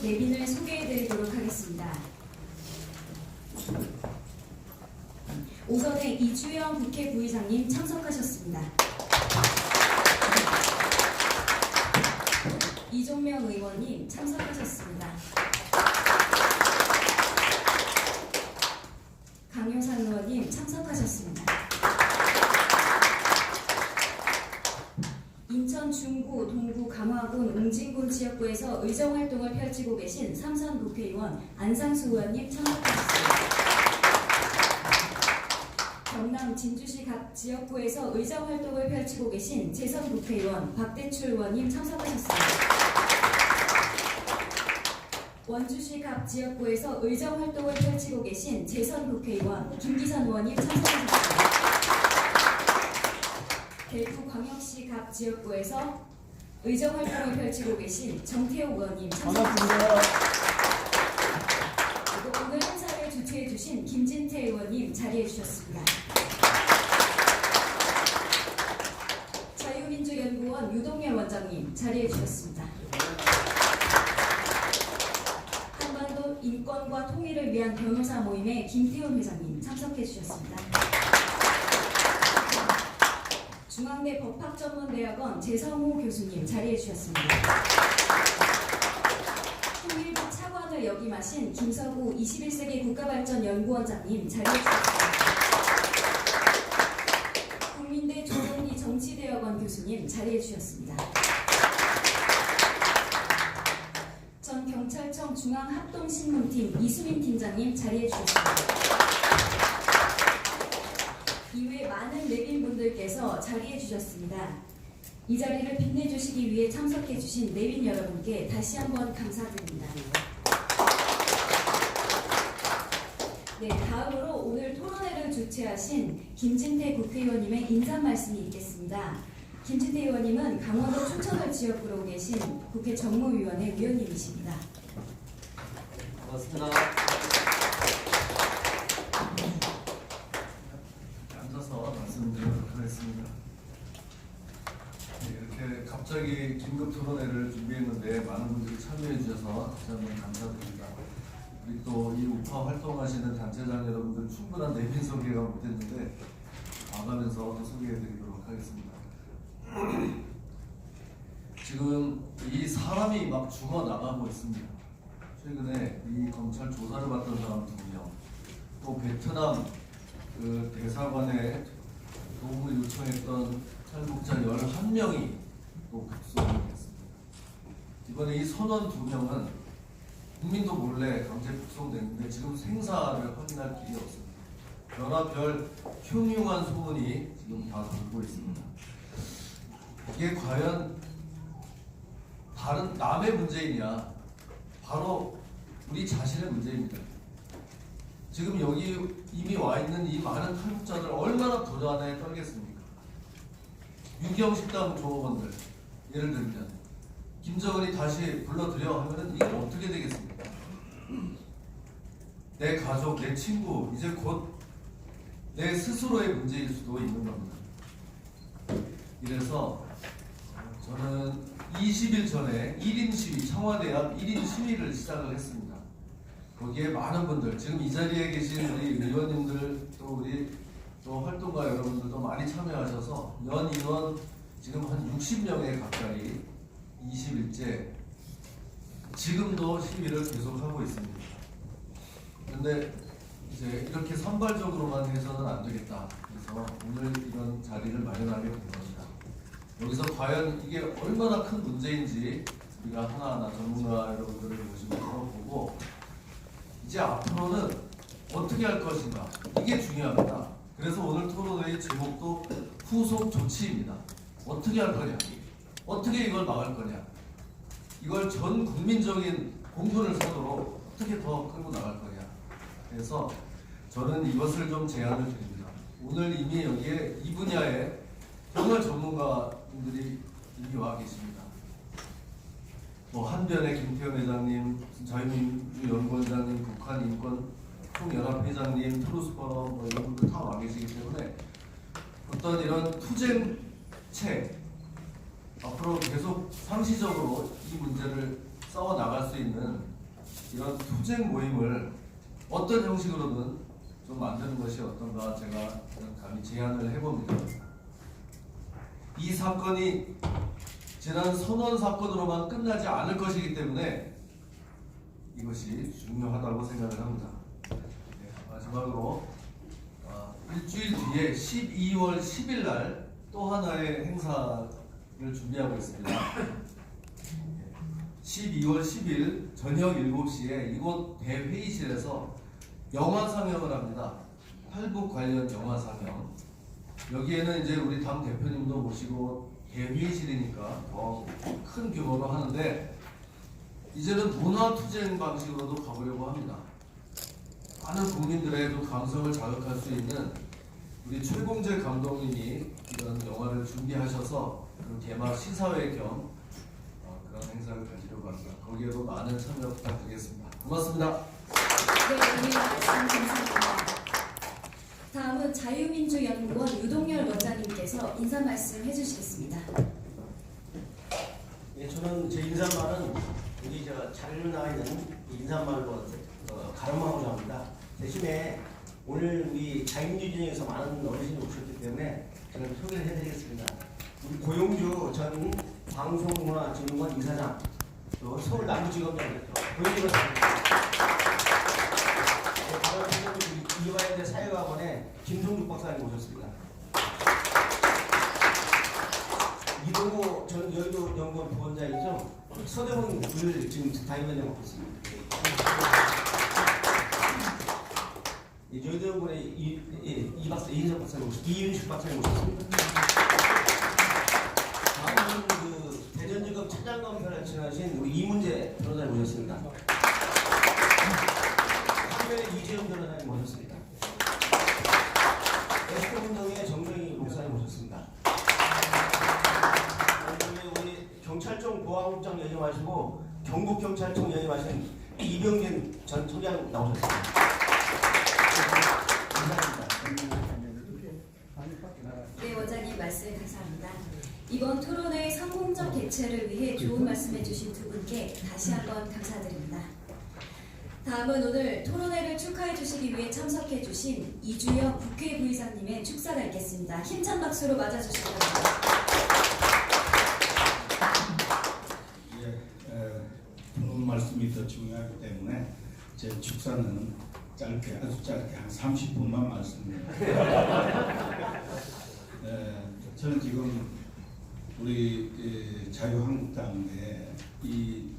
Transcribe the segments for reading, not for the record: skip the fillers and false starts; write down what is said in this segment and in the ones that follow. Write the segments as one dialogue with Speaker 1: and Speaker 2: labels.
Speaker 1: 내빈을 소개해드리도록 하겠습니다. 오선의 이주영 국회 부의장님 참석하셨습니다. 이종명 의원님 참석하셨습니다. 강효상 의원님 참석하셨습니다. 인천 중구, 동구, 강화군, 웅진군 지역구에서 의정활동을 펼치고 계신 삼선 국회의원 안상수 의원님 참석하셨습니다. 경남 진주시 각 지역구에서 의정활동을 펼치고 계신 재선 국회의원 박대출 의원님 참석하셨습니다. 원주시 각 지역구에서 의정활동을 펼치고 계신 재선 국회의원 김기선 의원님 참석하셨습니다. 대구광역시 각 지역구에서 의정활동을 펼치고 계신 정태욱 의원님 참석하셨습니다. 그리고 오늘 행사를 주최해 주신 김진태 의원님 자리해 주셨습니다. 자유민주연구원 유동열 원장님 자리해 주셨습니다. 한반도 인권과 통일을 위한 변호사 모임의 김태훈 회장님 참석해 주셨습니다. 중앙대 법학전문대학원 재성호 교수님 자리해 주셨습니다. 통일부 차관을 역임하신 김서구 21세기 국가발전연구원장님 자리해 주셨습니다. 국민대 조동리 정치대학원 교수님 자리해 주셨습니다. 전 경찰청 중앙합동신문팀 이수민 팀장님 자리해 주셨습니다. 이외 많은 내빈분들께서 자리해 주셨습니다. 이 자리를 빛내주시기 위해 참석해 주신 내빈 여러분께 다시 한번 감사드립니다. 네, 다음으로 오늘 토론회를 주최하신 김진태 국회의원님의 인사 말씀이 있겠습니다. 김진태 의원님은 강원도 춘천을 지역구로 계신 국회 정무위원회 위원님이십니다.
Speaker 2: 반갑습니다. 앉아서 말씀드리도록 하겠습니다. 네, 이렇게 갑자기 긴급 토론회를 준비했는데 많은 분들이 참여해 주셔서 다시 한번 감사드립니다. 우리 또 이 우파 활동하시는 단체장 여러분들 충분한 내빈 소개가 못했는데 나가면서 또 소개해드리도록 하겠습니다. 지금 이 사람이 막 죽어나가고 있습니다. 최근에 이 검찰 조사를 받던 사람 2명, 또 베트남 그 대사관에 도움을 요청했던 탈북자 11명이 또 국소를 했습니다. 이번에 이 선원 2명은 국민도 몰래 강제 북송됐는데 지금 생사를 확인할 길이 없습니다. 별하별 흉흉한 소문이 지금 다 돌고 있습니다. 이게 과연 다른 남의 문제이냐? 바로 우리 자신의 문제입니다. 지금 여기 이미 와 있는 이 많은 탈북자들 얼마나 불안에 떨겠습니까? 유경식당 조업원들 예를 들면 김정은이 다시 불러들여 하면은 이게 어떻게 되겠습니까? 내 가족, 내 친구 이제 곧 내 스스로의 문제일 수도 있는 겁니다. 이래서 저는 20일 전에 1인 시위, 청와대 앞 1인 시위를 시작을 했습니다. 거기에 많은 분들, 지금 이 자리에 계신 우리 의원님들, 또 우리 또 활동가 여러분들도 많이 참여하셔서 연 인원 지금 한 60명에 가까이 20일째 지금도 시위를 계속하고 있습니다. 그런데 이제 이렇게 산발적으로만 해서는 안 되겠다. 그래서 오늘 이런 자리를 마련하게 된 겁니다. 여기서 과연 이게 얼마나 큰 문제인지 우리가 하나하나 전문가 여러분들을 모시면서 보고 이제 앞으로는 어떻게 할 것인가 이게 중요합니다. 그래서 오늘 토론회의 제목도 후속 조치입니다. 어떻게 할 거냐, 어떻게 이걸 막을 거냐, 이걸 전 국민적인 공분을 사도록 어떻게 더 끌고 나갈 거냐. 그래서 저는 이것을 좀 제안을 드립니다. 오늘 이미 여기에 이 분야에 정말 전문가분들이 이미 와 계십니다. 뭐 한변의 김태현 회장님, 자유민주연구원장님, 북한인권 총연합회장님, 트루스퍼럼 뭐 이런 분들 다 와 계시기 때문에 어떤 이런 투쟁체 앞으로 계속 상시적으로 이 문제를 싸워 나갈 수 있는 이런 투쟁 모임을 어떤 형식으로든 좀 만드는 것이 어떤가 제가 감히 제안을 해봅니다. 이 사건이 지난 선원 사건으로만 끝나지 않을 것이기 때문에 이것이 중요하다고 생각을 합니다. 네, 마지막으로 일주일 뒤에 12월 10일 날 또 하나의 행사를 준비하고 있습니다. 12월 10일 저녁 7시에 이곳 대회의실에서 영화 상영을 합니다. 탈북 관련 영화 상영. 여기에는 이제 우리 당 대표님도 모시고 대회의실이니까 더 큰 규모로 하는데 이제는 문화투쟁 방식으로도 가보려고 합니다. 많은 국민들의 또 감성을 자극할 수 있는 우리 최봉재 감독님이 이런 영화를 준비하셔서 그 개막 시사회 겸 그런 행사를 가지려고 합니다. 거기에도 많은 참여 부탁드리겠습니다. 고맙습니다.
Speaker 1: 네, 오늘 말씀 감사합니다. 다음은 자유민주연구원 유동열 원장님께서 인사 말씀 해주시겠습니다.
Speaker 3: 예, 저는 제 인사말은 여기 제가 자료로 나와 있는 인사말로 가름하고자 합니다. 대신에 오늘 우리 자유민주연구원에서 많은 어르신이 오셨기 때문에 저는 소개를 해드리겠습니다. 우리 고용주 전 방송문화진흥원 이사장, 또 서울 남부지검장 고용주 이화여대 사회학원의 김성죽 박사님 오셨습니다. 이동호 전 여의도 연구원 부원장이죠. 서대문 을 지금 담임위원장 맡고 있습니다. 여의도 연구원의 이인석 박사님 이윤식 박사님 오셨습니다. 다음은 그 대전지검 차장검사를 지내신 우리 이문재 변호사님 오셨습니다. 한면의 이재용 변호사님 오셨습니다. 에스코운동의 정정희 목사님 오셨습니다. 우리 경찰청 보안국장 연임하시고 경북경찰청 연임하신 이병진 전 청장 나오셨습니다. 감사합니다.
Speaker 1: 네, 원장님 말씀 감사합니다. 이번 토론회 성공적 개최를 위해 좋은 말씀해주신 두 분께 다시 한번 감사드립니다. 다음은 오늘 토론회를 축하해주시기 위해 참석해주신 이주영 국회 부의장님의 축사가 있겠습니다. 힘찬 박수로 맞아주시기 바랍니다.
Speaker 4: 토론 말씀이 더 중요하기 때문에 제 축사는 짧게 아주 짧게 한 30분만 말씀드립니다. 저는 지금 우리 자유한국당에 이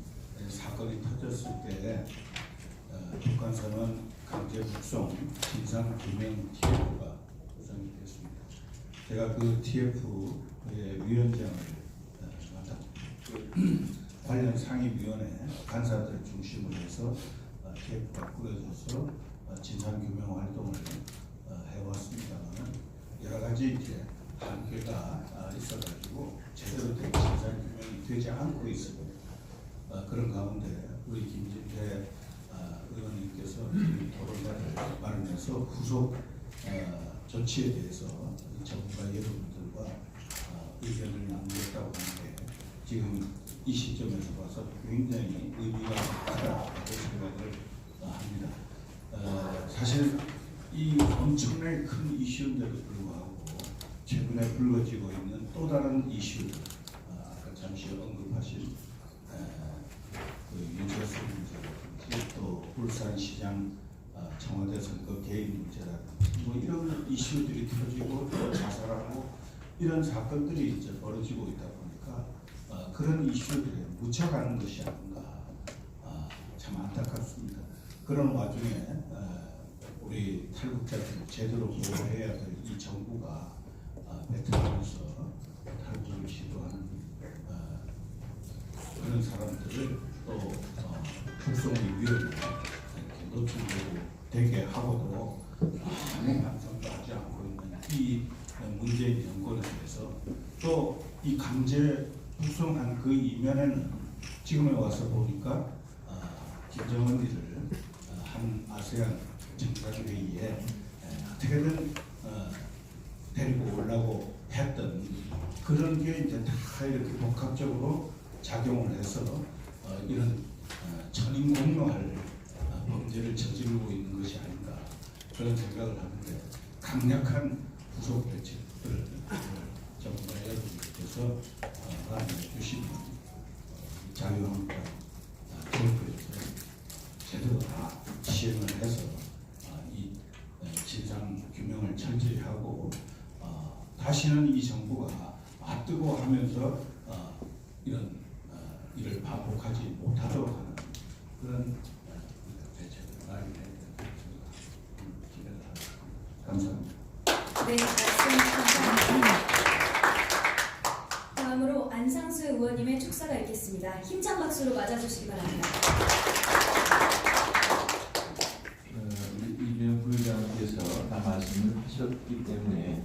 Speaker 4: 사건이 터졌을 때 북한선언 강제 북송 진상 규명 TF가 구성이 됐습니다. 제가 그 TF의 위원장을 맡았고 관련 상임위원회 간사들 중심으로 해서 TF가 꾸려져서 진상규명 활동을 해왔습니다만 여러 가지 이제 한계가 있어가지고 제대로 된 진상규명이 되지 않고 있습니다. 그런 가운데 우리 김진태 의원님께서 토론회를 마련해서 후속 조치에 대해서 정부가 여러분들과 의견을 나누겠다고 하는데 지금 이 시점에서 봐서 굉장히 의미가 있다고 생각을 합니다. 사실 이 엄청나게 큰 이슈인데도 불구하고 최근에 불거지고 있는 또 다른 이슈, 아까 잠시 언급하신 그 유재수 문제라든지 또 울산시장 청와대 선거 개입 문제라든지 뭐 이런 이슈들이 터지고 또 자살하고 이런 사건들이 이제 벌어지고 있다 보니까 그런 이슈들에 묻혀가는 것이 아닌가 참 안타깝습니다. 그런 와중에 우리 탈북자들 제대로 보호해야 될 이 정부가 베트남에서 탈북을 시도하는 그런 사람들을 또 북송의 위협에 이렇게 노출되고 되게 하고도 아무 반성도 하지 않고 있는 이 문재인 정권에 대해서 또 이 강제 북송한 그 이면에는 지금에 와서 보니까 김정은이를 한 아세안 정상회의에 어떻게든 데리고 오려고 했던 그런 게 이제 다 이렇게 복합적으로 작용을 해서 이런 천인공 분노할 범죄를 저지르고 있는 것이 아닌가 그런 생각을 하는데 강력한 구속 대책들을 정부가 여러분께서 마련해 주시면 자유한국당 캠프에서 제대로 다 시행을 해서 이 진상 규명을 철저히 하고 다시는 이 정부가 맞뜨고 하면서 이런 일을 반복하지 못하도록 하는 그런 대책을 마련해야 된다고 기대를 합니다. 감사합니다.
Speaker 1: 네, 말씀 감사합니다. 다음으로 안상수 의원님의 축사가 있겠습니다. 힘찬 박수로 맞아주시기 바랍니다.
Speaker 5: 우리 이재용 부회장께서 다 말씀을 하셨기 때문에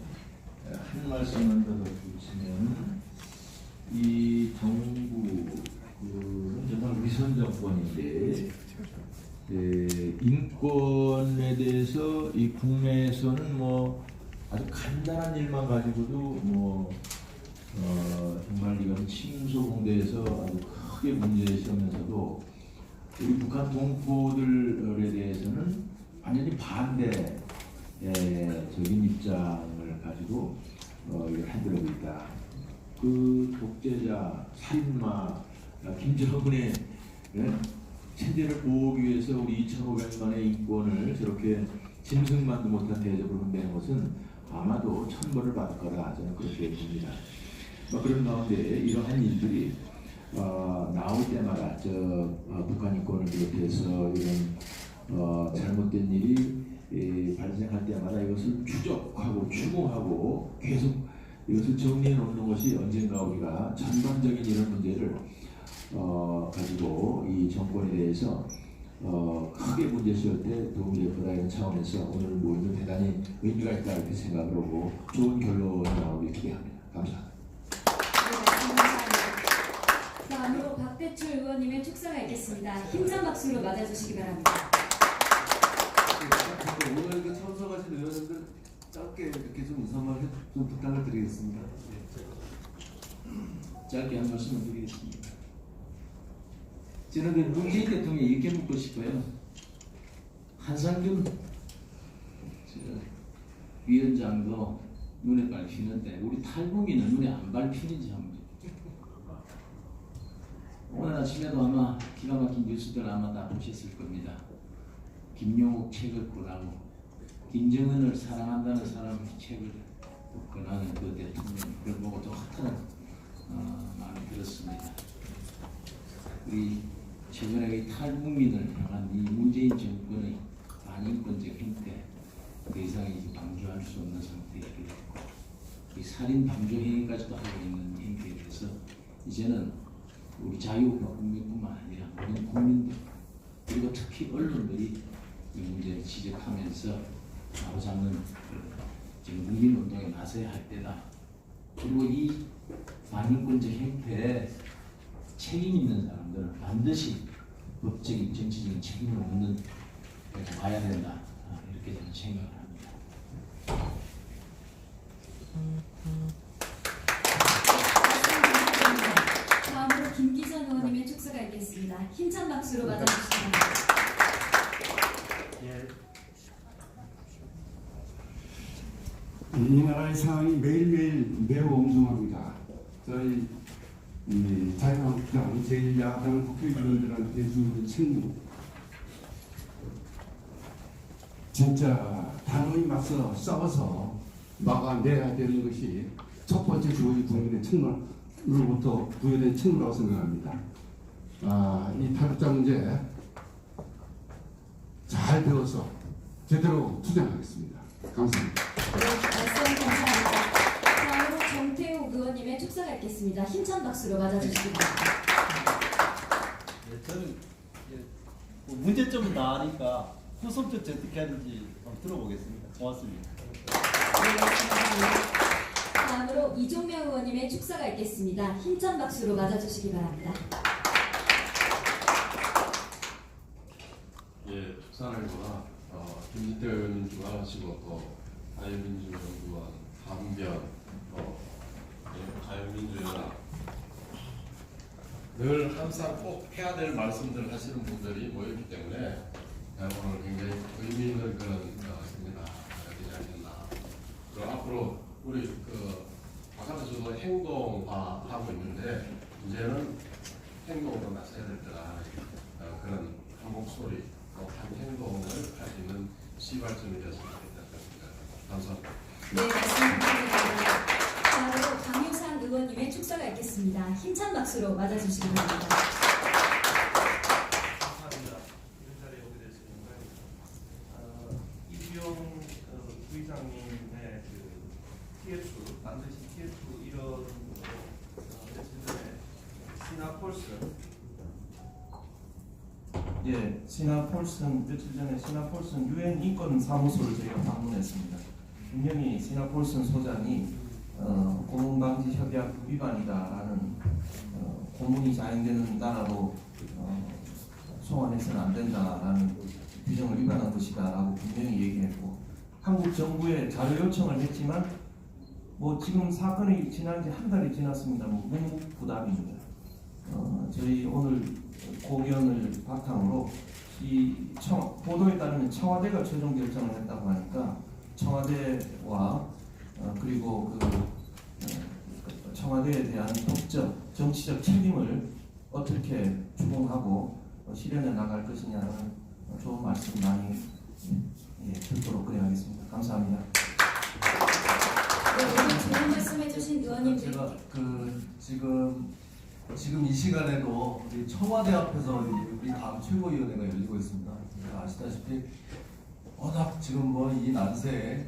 Speaker 5: 한 말씀만 더 덧붙이면 이 정부는 정말 위선 정권인데 인권에 대해서 이 국내에서는 뭐 아주 간단한 일만 가지고도 정말 이건 침소봉대에서 아주 크게 문제시하면서도 우리 북한 동포들에 대해서는 완전히 반대적인 입장을 가지고 이걸 흔들고 있다. 그 독재자, 살인마 김정은의 체제를 보호하기 위해서 우리 2,500만의 인권을 저렇게 짐승만도 못한 대접으로 흔드는 것은 아마도 천벌을 받을 거라 저는 그렇게 봅니다. 그런 가운데 이러한 일들이 나올 때마다 북한 인권을 비롯해서 이런 잘못된 일이 발생할 때마다 이것을 추적하고 추궁하고 계속 이것을 정리해 놓는 것이 언젠가 우리가 전반적인 이런 문제를 가지고 이 정권에 대해서 크게 문제시할 때 도움이 될 거다 이런 차원에서 오늘 모임은 대단히 의미가 있다 이렇게 생각을 하고 좋은 결론이 나오길 기대합니다. 감사합니다.
Speaker 1: 네, 감사합니다. 다음으로 박대출 의원님의 축사가 있겠습니다. 힘찬 박수로 맞아주시기 바랍니다.
Speaker 2: 오늘 그 참석하신 의원님들 짧게 이렇게 좀 인사말 좀 부탁을 드리겠습니다.
Speaker 6: 짧게 한 말씀을 드리겠습니다. 저는 그 문재인 대통령이 이렇게 묻고 싶어요. 한상균 위원장도 눈에 밟히는데 우리 탈북민은 눈에 안 밟히는지 한번. 오늘 아침에도 아마 기가 막힌 뉴스들 아마 다 보셨을 겁니다. 김용욱 책을 권하고 김정은을 사랑한다는 사람의 책을 권하는 그 대통령 그걸 보고 또 핫한 마음이 들었습니다. 우리 최근에 이 탈북민을 향한 이 문재인 정권의 반인권적 행태 더 이상 이제 방조할 수 없는 상태에 이르게 됐고 이 살인 방조 행위까지도 하고 있는 행태에 대해서 이제는 우리 자유국민뿐만 아니라 모든 국민들 그리고 특히 언론들이 이 문제를 지적하면서 바로잡는 지금 국민운동에 나서야 할 때다. 그리고 이 반인권적 행태에 책임 있는 사람들은 반드시 법적인 정치적인 책임을 묻는 데가 와야 된다. 이렇게 저는 생각을 합니다.
Speaker 1: 다음으로 김기전 의원님의 축사가 있겠습니다. 힘찬 박수로 맞아주시기 바랍니다.
Speaker 7: 이 나라의 상황이 매일매일 매우 엄중합니다. 저희 자유한국당 제1야당 국회의원들한테 주는 책무 진짜 단호히 맞서 싸워서 막아내야 되는 것이 첫 번째 우리 국민의 책무로부터 부여된 책무라고 생각합니다. 이 탈북자 문제 잘 배워서 제대로 투쟁하겠습니다. 감사합니다.
Speaker 1: 네, 말씀 감사합니다. 다음으로 정태욱 의원님의 축사가 있겠습니다. 힘찬 박수로 맞아주시기 바랍니다.
Speaker 8: 저는 문제점이 나으니까 후손들 어떻게 하는지 한번 들어보겠습니다. 고맙습니다.
Speaker 1: 네, 감사합니다. 다음으로 이종명 의원님의 축사가 있겠습니다. 힘찬 박수로 맞아주시기 바랍니다.
Speaker 9: 예, 축산을과 김진태 의원님 주관하시고 또 자유민주연구원, 한변, 자유민주연합 늘 항상 꼭 해야 될 말씀들을 하시는 분들이 모였기 소리, 한 행동을 할 수 있는 시발점이 되었으면 좋겠습니다. 감사합니다.
Speaker 1: 네, 말씀 감사드립니다. 다음으로 강유상 의원님의 축사가 있겠습니다. 힘찬 박수로 맞아주시기 바랍니다.
Speaker 10: 감사합니다. 이런 자리에 오게 돼서 영광입니다. 이주영 부의장님의 TF, 반드시 TF 이런 며칠 전에 며칠 전에 시나폴슨 유엔 인권 사무소를 저희가 방문했습니다. 분명히 시나폴슨 소장이 고문방지 협약 위반이다라는 고문이 자행되는 나라로 송환해서는 안 된다라는 규정을 위반한 것이다라고 분명히 얘기했고, 한국 정부에 자료 요청을 했지만 지금 사건이 지난 지 한 달이 지났습니다. 묵묵부답입니다. 저희 오늘 고견을 바탕으로 보도에 따르면 청와대가 최종 결정을 했다고 하니까 청와대와 그리고 청와대에 대한 법적, 정치적 책임을 어떻게 추궁하고 실현해 나갈 것이냐는 좋은 말씀 많이 듣도록 그래야겠습니다. 감사합니다.
Speaker 1: 네, 오늘 좋은 말씀해주신 의원님들.
Speaker 2: 제가 지금 이 시간에도 우리 청와대 앞에서 우리 당 최고위원회가 열리고 있습니다. 아시다시피 워낙 지금 이 난세에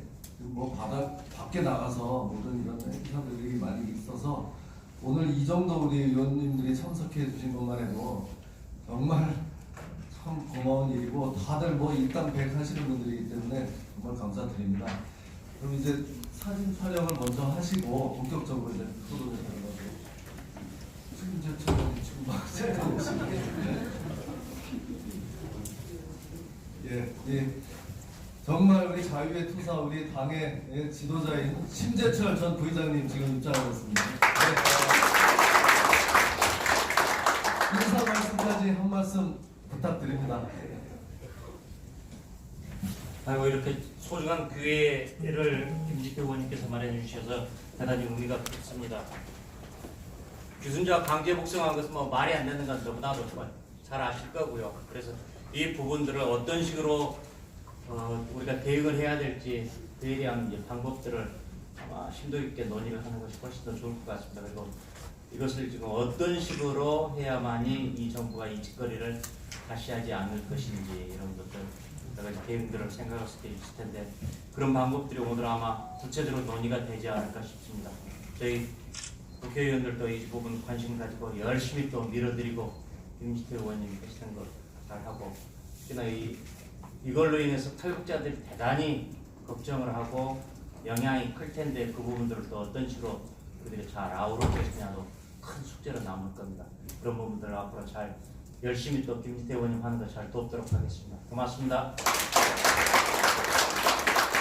Speaker 2: 밖에 나가서 모든 이런 행사들이 많이 있어서 오늘 이 정도 우리 의원님들이 참석해 주신 것만 해도 정말 참 고마운 일이고, 다들 일당백 하시는 분들이기 때문에 정말 감사드립니다. 그럼 이제 사진 촬영을 먼저 하시고 본격적으로 이제 토론에 들어가고, 지금 지금 막 예. 정말 우리 자유의 투사, 우리 당의 지도자인 심재철 전 부의장님 지금 입장하고 있습니다. 네. 인사 말씀까지 한 말씀 부탁드립니다.
Speaker 11: 아이고, 이렇게 소중한 기회를 김지태 의원님께서 마련해 주셔서 대단히 의미가 깊습니다. 규순자가 강제 복성한 것은 말이 안 되는 건 너무나도 잘 아실 거고요. 그래서 이 부분들을 어떤 식으로 우리가 대응을 해야 될지, 그에 대한 방법들을 아마 심도 있게 논의를 하는 것이 훨씬 더 좋을 것 같습니다. 그리고 이것을 지금 어떤 식으로 해야만이 이 정부가 이 짓거리를 다시 하지 않을 것인지, 이런 것들 여러 가지 대응들을 생각할 수도 있을 텐데, 그런 방법들이 오늘 아마 구체적으로 논의가 되지 않을까 싶습니다. 저희 국회의원들도 이 부분 관심 가지고 열심히 또 밀어드리고, 김지태 의원님이 하시는 것 잘하고, 특히나 이걸로 인해서 탈북자들이 대단히 걱정을 하고 영향이 클 텐데, 그 부분들을 또 어떤 식으로 우리들이 잘 아우를 것이냐도 큰 숙제로 남을 겁니다. 그런 부분들을 앞으로 잘 열심히 또 김지태 의원님 하는 거 잘 돕도록 하겠습니다. 고맙습니다.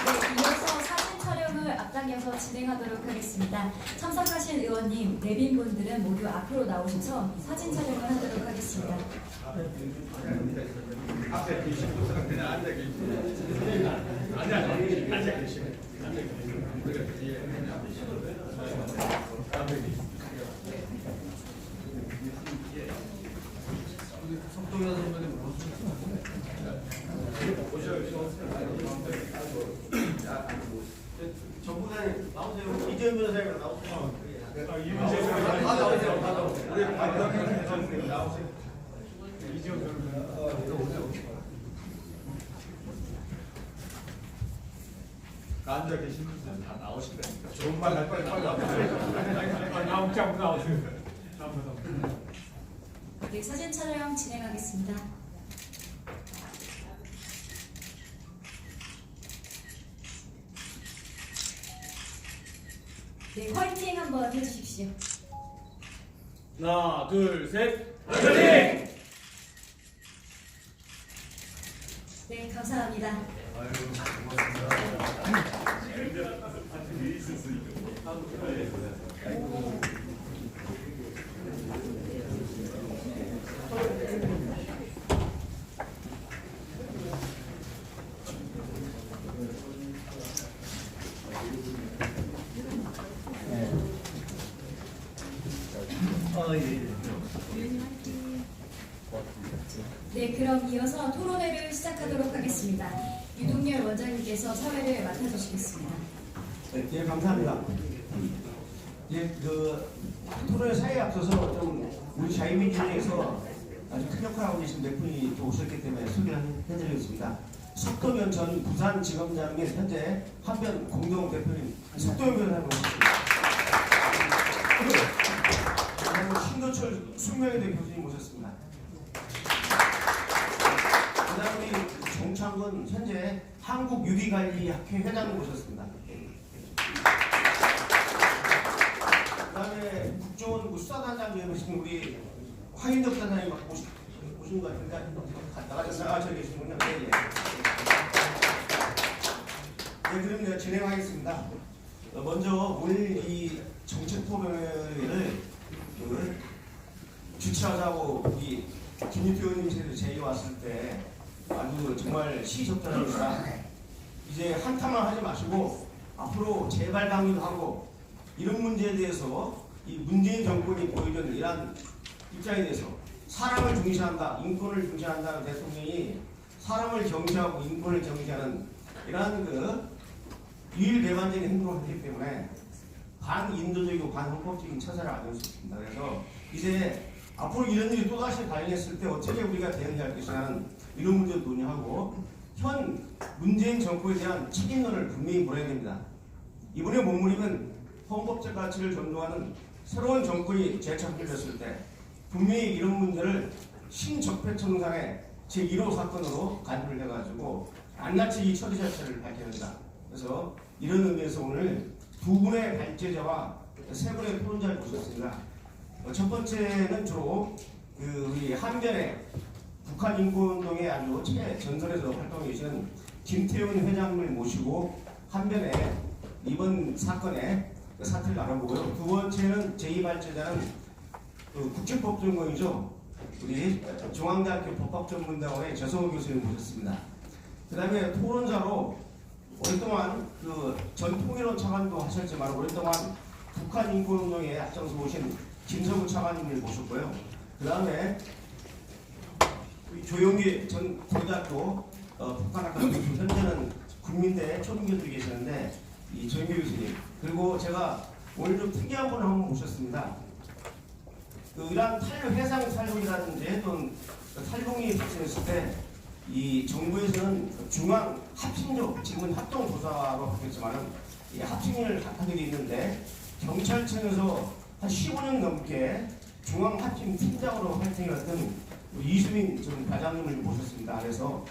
Speaker 1: 네, 이어서 사진 촬영을 앞당겨서 진행하도록 하겠습니다. 참석하신 의원님, 내빈분들은 모두 앞으로 나오셔서 사진 촬영을 하도록 하겠습니다.
Speaker 4: 앞에 계신 분들은 그냥 앉아 계시면 앉아 계시면
Speaker 2: 석동현 선배님
Speaker 3: 정부장님 나오세요. 이재현 변호사님 나오세요.
Speaker 4: 앉아 계신 분들은 다 나오시라니까. 좋은 말 할 빨리 나오세요.
Speaker 1: 네, 사진 촬영 진행하겠습니다. 네, 화이팅 한번 해주십시오.
Speaker 8: 하나, 둘, 셋.
Speaker 1: 네, 감사합니다.
Speaker 8: 예.
Speaker 1: 네, 그럼 이어서 토론회를 시작하도록 하겠습니다. 유동열 원장님께서 사회를 맡아주시겠습니다.
Speaker 3: 네, 예, 감사합니다. 예, 그 토론회 사회에 앞서서 좀 우리 자유민주당에서 아주 큰 역할을 하고 계신 몇 분이 또 오셨기 때문에 소개를 해드리겠습니다. 석동현 전 부산지검장 및 현재 한변 공동대표님 석동현 변호사님 모셨습니다. 그리고 신도철 숙명여대 교수님 모셨습니다. 그 다음에 우리 정창근 현재 한국유리관리학회 회장님 모셨습니다. 그 다음에 국정원 수사단장 되신 우리 황인덕 단장님 오신 것 같은데 나가셨어요? 저기 계시군요. 네, 예. 네, 그럼 제가 진행하겠습니다. 먼저 오늘 이 정책 토론회를 주최하자고 이 김유태 의원님께서 제의가 왔을 때 아주 정말 시적절합니다. 이제 한탄만 하지 마시고 앞으로 재발 방류도 하고 이런 문제에 대해서 이 문재인 정권이 보여준 이러한 입장에 대해서 사람을 중시한다, 인권을 중시한다는 대통령이 사람을 경시하고 인권을 경시하는 이러한 그 유일배반적인 행동을 했기 때문에 반인도적이고 반헌법적인 처사를 안을 수 있습니다. 그래서 이제 앞으로 이런 일이 또다시 발생했을 때 어떻게 우리가 대응할 것이냐는 이런 문제도 논의하고 현 문재인 정부에 대한 책임론을 분명히 물어야 됩니다. 이번에 몸무림은 헌법적 가치를 존중하는 새로운 정권이 재창출됐을 때 분명히 이런 문제를 신적폐청산의 제1호 사건으로 간주를 해가지고 낱낱이 이 처리 자체를 밝혀야 된다. 그래서 이런 의미에서 오늘 두 분의 발제자와 세 분의 토론자를 모셨습니다. 첫 번째는 주로 우리 한변의 북한 인권운동에 아주 최전선에서 활동해 계시는 김태훈 회장님을 모시고 한변에 이번 사건의 사태를 알아보고요. 두 번째는 제2발제자는 국제법전공이죠. 우리 중앙대학교 법학전문대학원의 재성호 교수님 모셨습니다. 그 다음에 토론자로 오랫동안 전 통일원 차관도 하셨지만 오랫동안 북한 인권운동에 앞장서 오신 김성우 차관님을 모셨고요. 그 다음에 조용기 전 고등학교 북한학과 교수, 현재는 국민대 초등교수로 계시는데 이 조용기 교수님, 그리고 제가 오늘 좀 특이한 분을 한번 모셨습니다. 이러한 해상 탈북이라든지 또는 탈북이 발생했을 때 이 정부에서는 중앙 합친조, 지금은 합동조사로 바뀌었지만은 이 합친을 하게 돼 있는데 경찰청에서 한 15년 넘게 중앙 합친 팀장으로 활동해왔던 이수민 전 과장님을 모셨습니다. 그래서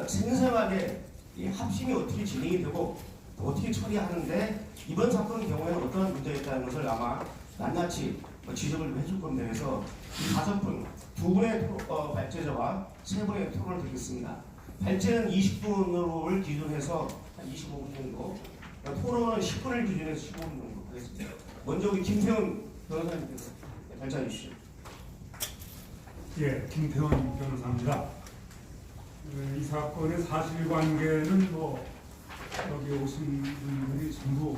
Speaker 3: 생생하게 이 합심이 어떻게 진행이 되고 어떻게 처리하는데 이번 사건 경우에는 어떠한 문제가 있다는 것을 아마 낱낱이 지적을 해줄 건데, 그래서 이 5분, 2분의 발제자와 3분의 토론을 듣겠습니다. 발제는 20분을 기준해서 한 25분 정도, 토론은 10분을 기준해서 15분 정도 하겠습니다. 먼저 우리 김태훈 변호사님께서 발제해 주시죠.
Speaker 12: 예, 김태훈 변호사입니다. 이 사건의 사실관계는 여기 오신 분들이 전부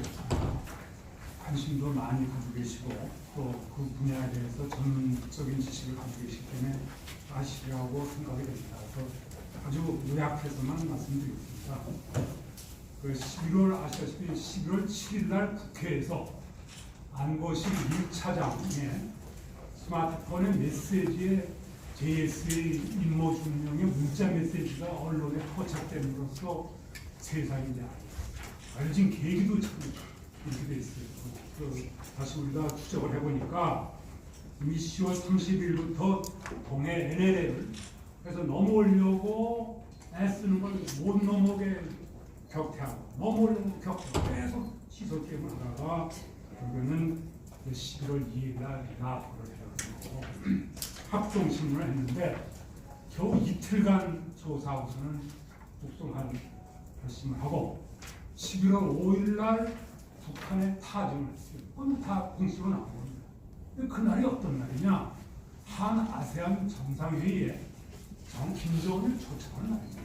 Speaker 12: 관심도 많이 가지고 계시고 또 그 분야에 대해서 전문적인 지식을 가지고 계시기 때문에 아시리라고 생각이 됩니다. 그래서 아주 요약해서만 말씀드리겠습니다. 11월 아시다시피 11월 7일 날 국회에서 안거식 1차장의 스마트폰의 메시지에 JS의 임모준명의 문자 메시지가 언론에 포착됨으로써 세상이 알려진 계기도 참 이렇게 돼 있어요. 다시 우리가 추적을 해보니까 이미 10월 30일부터 동해 NLL을 그래서 넘어오려고 애쓰는 걸 못 넘어오게 격퇴하고 넘어오려고 격퇴하고 계속 시소 게임을 하다가 결국에는 11월 2일 날 납부를 해가지고 합동신문을 했는데 겨우 이틀간 조사하고서는 국정한 결심을 하고 11월 5일 날 북한에 타정을 했어요. 그건 다 공식으로 나온 겁니다. 근데 그날이 어떤 날이냐? 한 아세안 정상회의에 김정은을 초청하는 날입니다.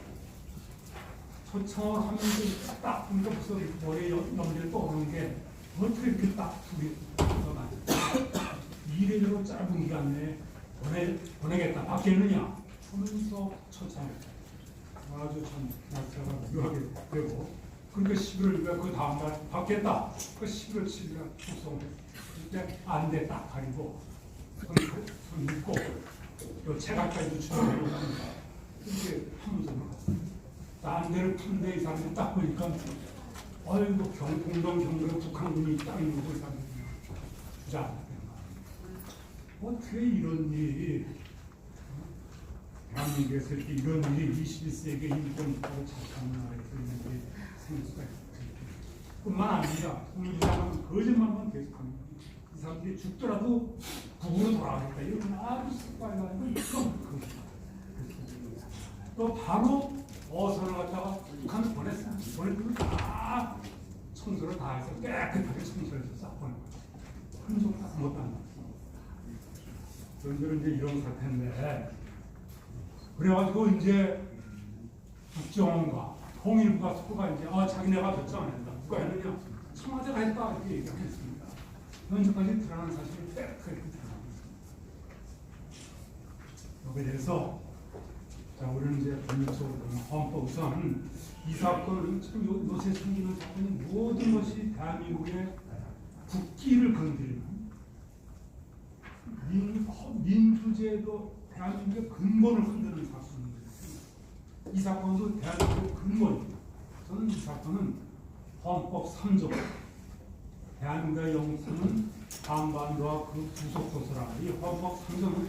Speaker 12: 초청을 하면서 딱 보니까 무슨 머리에 넘기를 떠오르는 게 어떻게 이렇게 딱 둘이 떠나죠? 이례적으로 짧은 기간 내에 보내겠다. 받겠느냐? 하면서 처참했다. 아주 참 날짜가 묘하게 되고, 그러니까 11월 그 다음날 받겠다. 그 11월 7일 축성을 그때 안 됐다 가리고 손 묶고 요 체각까지도 주문하고 합니다. 이렇게 함정을 갔습니다. 딴 데를 푼데 이 사람들이 딱 보니까 아이고 공동 경로에 북한군이 딱 있는 거 이 사람들이 주저앉았다는 거야. 어떻게 이런 일이 대한민국에서 이렇게 이런 일이 21세기 인권국가로 착한 나라에서 이런 일이 생길 수가 있습니다. 뿐만 아니라 국민당은 거짓말만 계속합니다. 이 사람들이 죽더라도 북으로 돌아가겠다 이런 아주 습관이 또 바로 어선을 갖다가 북한을 보냈어요. 보내면 다 청소를 다 해서 깨끗하게 청소해서 싹 보내고 한 종 아무것도 안 났어요. 그런데 이제 이런 사태인데 그래가지고 이제 국정원과 통일부가 수가 이제 자기네가 결정한다. 누가 했느냐? 청와대가 했다 이렇게 얘기하겠습니다. 현재까지 드러난 사실이 딱 그렇게 드러나고 있습니다. 여기에 대해서 자 우리는 이제 본격적으로 헌법 우선 이 사건은 지금 요새 생기는 사건이 모든 것이 대한민국의 국기를 건드리는 민주제도 대한민국의 근본을 흔드는 사건입니다. 이 사건도 대한민국의 근본입니다. 저는 이 사건은 헌법 3조 대한민국의 영토는 한반도와 그 부속 도서라. 이 헌법 3조는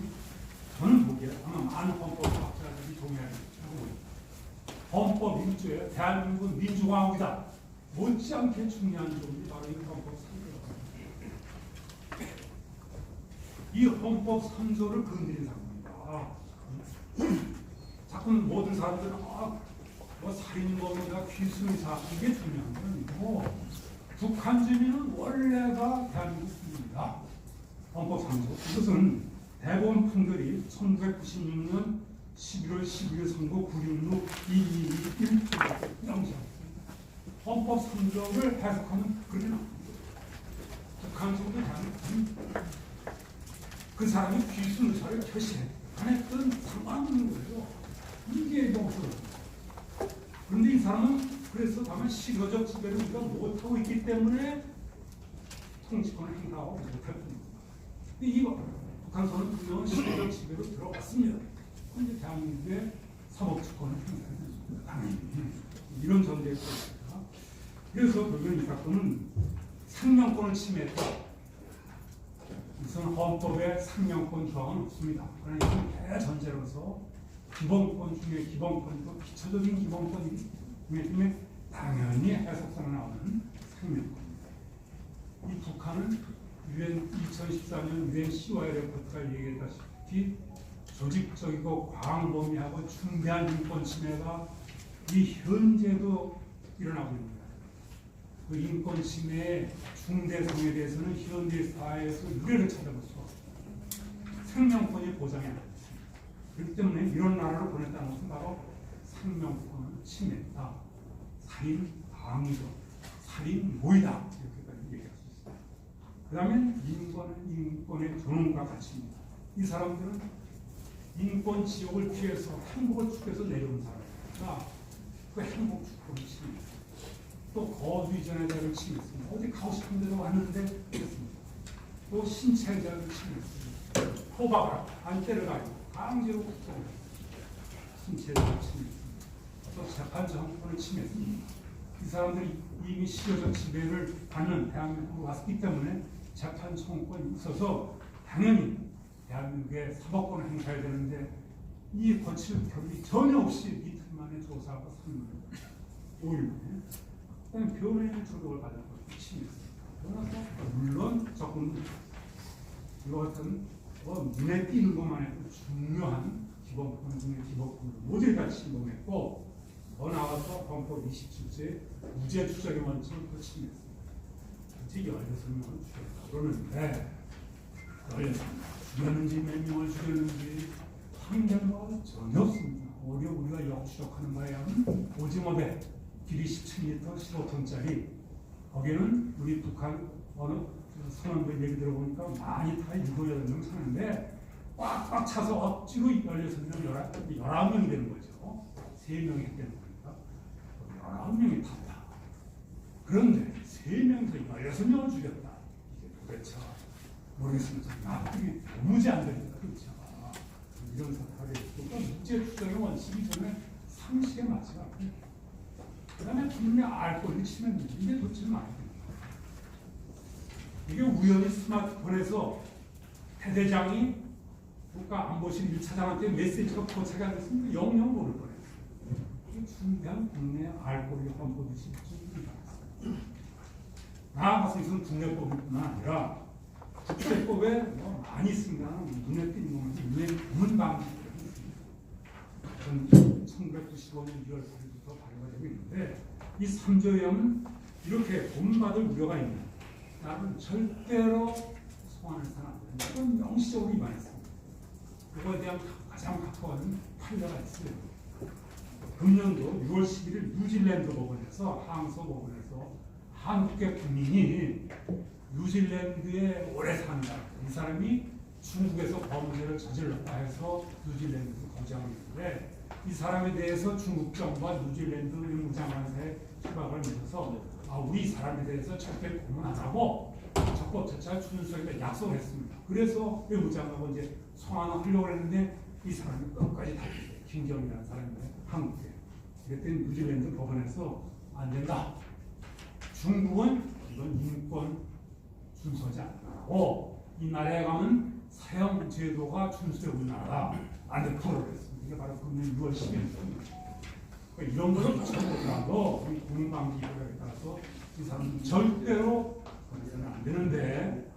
Speaker 12: 저는 보기에 아마 많은 헌법학자들이 동의하겠고 헌법 1조에 대한민국 민주공화국이다. 못지않게 중요한 조문이 바로 이 헌법 3조입니다. 이 헌법 3조를 건드린 사건입니다. 자꾸 모든 사람들은 뭐 살인범이다, 귀순이다 이게 중요한 건 아니고 북한 주민은 원래가 대한민국 국민입니다. 헌법 3조 이것은 대법원 판결이 1996년 11월 12일 선고 966 221 명시합니다. 헌법 3조를 해석하면 그렇게 나옵니다. 북한 정도 대한민국 그 사람이 귀순 의사를 표시했던 상관없는 거예요. 이게 없어요. 그런데 이 사람은 그래서 다만 실효적 지배를 우리가 못하고 있기 때문에 통치권을 행사하고 못할 뿐입니다. 근데 이 북한서는 분명히 실효적 지배로 들어갔습니다. 그런데 대한민국의 사법주권을 행사했습니다. 당연히 이런 전제에 있습니다. 그래서 결국은 이 사건은 생명권을 침해했다. 우선 헌법에 생명권 조항은 없습니다. 그러나 이건 대전제로서 기본권 중에 기본권이고 기초적인 기본권이기 때문에 당연히 해석상 나오는 생명권입니다. 이 북한은 2014년 유엔 COI 레포트가 얘기했다시피 조직적이고 광범위하고 중대한 인권 침해가 이 현재도 일어나고 있습니다. 그 인권 침해의 중대성에 대해서는 현대 사회에서 유례를 찾아볼 수 없습니다. 생명권이 보장이 안 됩니다. 그렇기 때문에 이런 나라로 보냈다는 것은 바로 생명권을 침해했다. 살인 방위죠. 살인 모이다. 이렇게까지 얘기할 수 있습니다. 그 다음에 인권의 존엄과 가치입니다. 이 사람들은 인권 지옥을 피해서 행복을 축해서 내려온 사람입니다. 그 행복 축복을 침해했습니다. 또 거주 이전의 자를 침해했습니다. 어디 가고 싶은 데로 왔는데 그랬습니다. 또 신체의 자를 침해했습니다. 포박을 하고 안때를 가지고 강제로 국정을 신체의 자를 침해했습니다. 또 재판 정권을 침해했습니다. 이 사람들이 이미 실효적 지배를 받는 대한민국으로 왔기 때문에 재판 청구권이 있어서 당연히 대한민국의 사법권을 행사해야 되는데 이 거칠 결이 전혀 없이 이틀 만에 조사하고 3일 5일 만에 그다음에 변호인의 조력을 받은 것을 침해했습니다. 그러나 물론 조금 이것은 눈에 띄는 것만 해도 중요한 기본권 중에 기본권을 모두 다 침범했고 더 나아가서 헌법 27조의 무죄 추적의 원칙을 또 침해했습니다. 전체 16명을 죽였다 그러는데 16명 죽였는지 몇 명을 죽였는지 판결과 전혀 없습니다. 오히려 우리가 역추적하는 바에 하면 오징어배 길이 17m 15톤짜리 거기는 우리 북한 어느 선원들 얘기 들어보니까 많이 다 7, 8명 사는데 꽉꽉 차서 억지로 16명, 19명이 되는 거죠. 3명이 되는 거니까 19명이 탔다. 그런데 3명에서 16명을 죽였다. 이게 도대체 모르겠습니다. 납득이 도무지 안 됩니다. 그렇죠. 이런 사태가 있고, 무죄 추정의 원칙이 저는 상식에 맞지 않고, 그 다음에 분명히 알코올이 치면 이게 도대체 말이에요. 이게 우연히 스마트폰에서 대대장이 국가안보실 1차장한테 메시지가 포착이 안 됐으면 영영 모를 뻔했어요. 이게 중대한 국내 알코올 환보 주식 중입니다. 나아가서 이것은 국내법뿐만 아니라 국제법에 뭐 많이 있습니다. 눈에 띄는 것만 눈에 보는 방식이 있습니다. 1995년 2월 8일부터 발효가 되고 있는데 이 3조형은 이렇게 본받을 우려가 있는 나는 절대로 소환해서는 안 된다. 이건 명시적으로 위반했습니다. 그거에 대한 가장 가까운 판례가 있어요. 금년도 6월 11일 뉴질랜드 법원에서 항소 법원에서 한국의 국민이 뉴질랜드에 오래 산다. 이 사람이 중국에서 범죄를 저질렀다 해서 뉴질랜드에서 거장을 했는데 이 사람에 대해서 중국 정부와 뉴질랜드 의무장관의 협약을 맺어서 우리 이 사람에 대해서 절대 고문 안 하고 적법 절차를 준수하기로 약속을 했습니다. 그래서 의무장관하고 이제 소환을 하려고 했는데 이 사람이 끝까지 달렸어요. 김경이라는 사람인데 한국에. 그랬더니 뉴질랜드 법원에서 안 된다. 중국은 이건 인권 준수하지 않고 이 나라에 가면 사형 제도가 준수되고 있는 나라다. 안 된다. 그랬습니다. 이게 바로 금년 6월 10일입니다. 그러니까 이런 것을 붙여보더라도 우리 국민방지법에 따라서 이 사람은 절대로 그래서는 안 되는데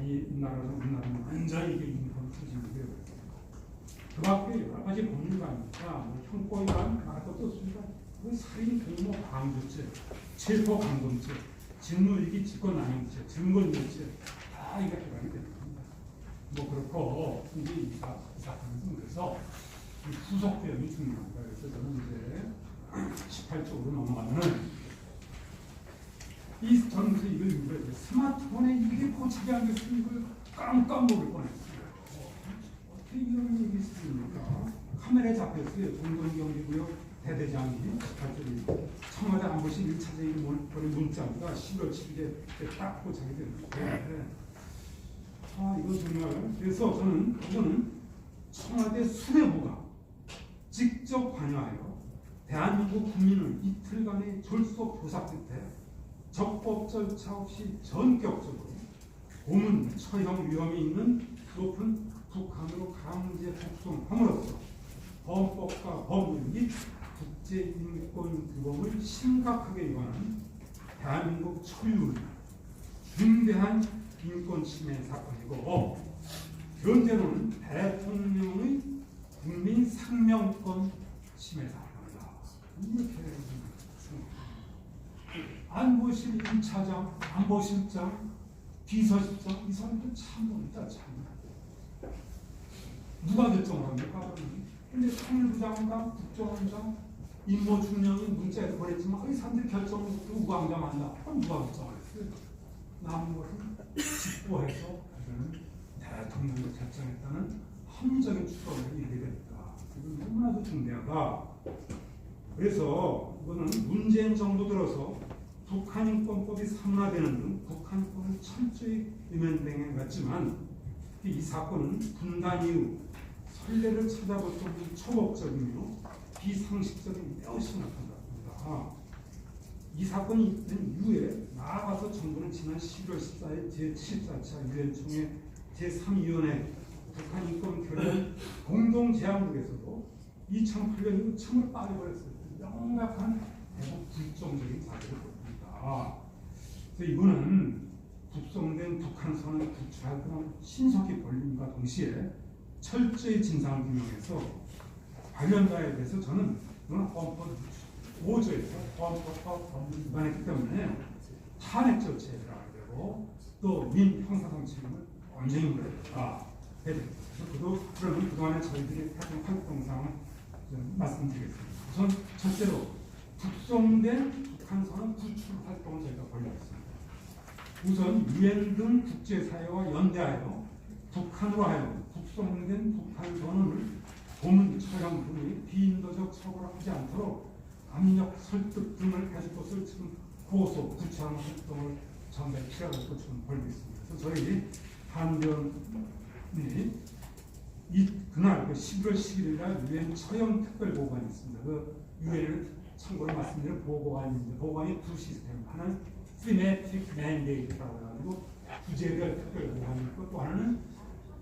Speaker 12: 이 나라는 우리나라는 완전히 이게 인권 추진이 되어 있습니다. 그 밖에 여러 가지 법률가 있습니다. 뭐 형법이란 말할 것도 없습니다. 살인, 공모, 방조죄, 체포, 감금죄, 직무유기, 직권남용죄, 증거인멸죄 다 이게 해당이 됩니다. 뭐 그렇고 이제 이 사건은 그래서 후속 대응이 중요합니다. 그래서 저는 이제 18쪽으로 넘어가면은 저는 그래서 이걸 읽어요. 스마트폰에 이게 포착이 안 됐으면 이걸 깜깜 모를 뻔했어요. 어떻게 이런 일이 있습니까? 카메라에 잡혔어요. 동동경기구역 대대장이 18쪽에 청와대 안보실 1차장이 보낸 문자가 10월 7일에 딱 포착이 됐는데 이건 정말 그래서 저는 이거는 청와대 수뇌부가 직접 관여하여 대한민국 국민을 이틀간의 졸속 조사 끝에 적법 절차 없이 전격적으로 고문, 처형 위험이 있는 높은 북한으로 강제 북송함으로써 헌법과 법률 및 국제인권규범을 심각하게 위반한 대한민국 초유의 중대한 인권 침해 사건이고 현재로는 대통령의 국민 생명권 침해 사건이다. 이렇게 안보실 1차장, 안보실장, 비서실장 이 사람들 참모입니다. 참모. 누가 결정을 합니까? 근데 통일부장관, 국정원장, 임모중령이 문자에서 보냈지만 이 사람들이 결정을 우광장한다. 그럼 누가 결정을 했어요? 남은 것은 직보해서 대통령이 결정했다는 합리적인 추론을 이르게 됩니다. 이건 너무나도 중대하다. 그래서 이거는 문재인 정부 들어서 북한인권법이 삼라되는 등 북한인권을 철저히 음연등해 갔지만 이 사건은 분단 이후 선례를 찾아볼 수 없는 초법적이며 비상식적인 매우 심각한 사건입니다. 이 사건이 있던 이후에 나아가서 정부는 지난 11월 14일 제74차 유엔총회 제3위원회 북한인권 결의안 공동제안국에서도 2008년 이후 처음으로 빠져버렸어요. 명백한 대북 불정적인 사례를 보입니다. 그래서 이거는 북송된 북한선을 구출할 그런 신속히 벌림과 동시에 철저히 진상을 규명해서 관련자에 대해서 저는 헌법 5조에서 헌법과 법률 위반했기 때문에 탄핵 절차에 들어가야 되고 또 민형사상 책임을 완전히 물어야 됩니다. 그러면 그동안에 저희들이 해준 활동상을 좀 말씀드리겠습니다. 우선 첫째로 북송된 북한선은 구출 활동을 저희가 벌였습니다. 우선 유엔 등 국제사회와 연대하여 북한으로 하여금 국성된 북한 선언을 고문 촬영 등의 비인도적 처벌을 하지 않도록 압력 설득 등을 해줄 것을 지금 고소 구체한 활동을 전개 필요하고 지금 벌고 있습니다. 그래서 저희 한변이 그날 11월 11일 날 유엔 처형 특별보고관이 있습니다. 그 유엔을 참고로 말씀드린 보고관인데 보고관이 두 시스템, 하나는 thematic mandate라고 해가지고 주제별 특별보고관이 있고 또 하나는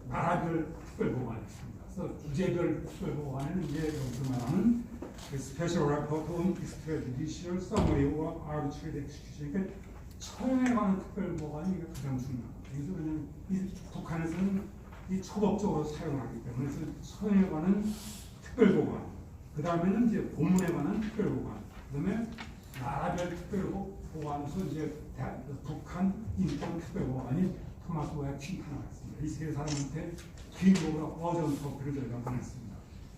Speaker 12: 나라별 특별보고관이 있습니다. 그래서 주제별 특별보고관에는 이제 여기서 말하는 Special Report on Extrajudicial Summary or Arbitrary Execution, 그러니까 처형에 관한 특별보고관이 가장 중요합니다. 그래서 왜냐하면 이 북한에서는 이 초법적으로 사용하기 때문에 그래서 처형에 관한 특별보고관, 그 다음에는 이제 고문에 관한 특별보고관, 그 다음에 나라별 특별보고관에서 이제 북한 인권 특별보고관이 토마스 웨어 퀸타나가 있습니다. 이 세 사람한테 개인적으로 어전 커피를 저희가 보냈습니다.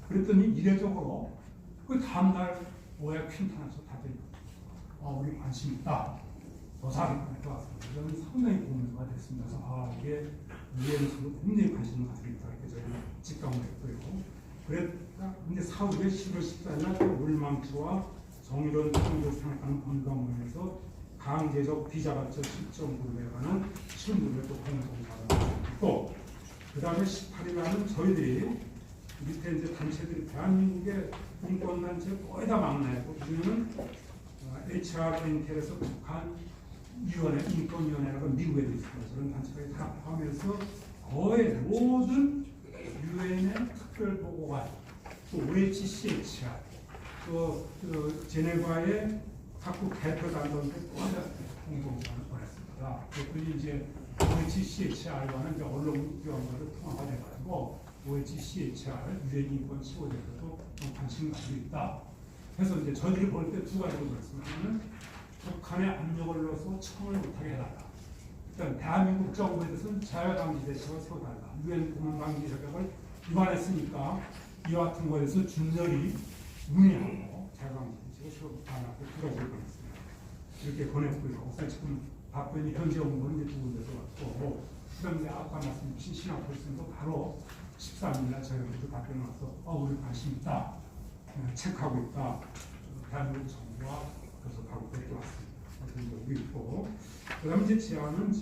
Speaker 12: 그랬더니 이례적으로 그 다음날 웨어 퀸타나에서 다들 우리 관심 있다. 조사하겠다 왔습니다. 저는 상당히 고민가 됐습니다. 그래서 이게 유엔에서도 굉장히 관심을 가지고 있다. 이렇게 저희는 직감을 했고요. 그랬다. 근데 4월에 10월 14일 날 울망치와 정의로운 통일을 생각하는 본관문에서 강제적 비자발적 실정구에 관한 실무를 또 공동사를 했고, 그 다음에 18일 날은 저희들이 밑에 이제 단체들이 대한민국의 인권단체 거의 다 망라했고, 그중에는 HRNT에서 북한 위원회, 인권위원회라고 미국에도 있습니다. 저런 단체까지 다 포함해서 거의 모든 유엔의 특별보고관, 또 OHCHR, 또 제네바의 각국 대표단들한테 공동선을 보냈습니다. 그랬더니 이제 OHCHR과는 이제 언론위원회를 통합해가지고 OHCHR 유엔 인권 15대에서도 좀 관심을 가지고 있다. 그래서 이제 저희들이 볼 때 두 가지로 그랬습니다. 하나는 북한의 압력을 넣어서 청을 못하게 해달라. 일단 대한민국 정부에 대해서는 자율방지 대책을 세워달라. 유엔 고문방지 협약을 위반했으니까 이와 같은 거에 대해서 준절히 문의하고 자율방지 대책을 세워달라고 두 가지를 보냈습니다. 이렇게 보냈고요. 그래서 지금 답변이 현재 온 거는 이제 두 군데서 왔고, 그다음에 아까 말씀 주신 신학교에서도 바로 13일 날 저희한테 답변이 와서 우리 관심 있다. 체크하고 있다. 대한민국 정부와 교섭하고 그렇게 왔습니다. 그런 적이 있고, 그 다음에 이제 제안은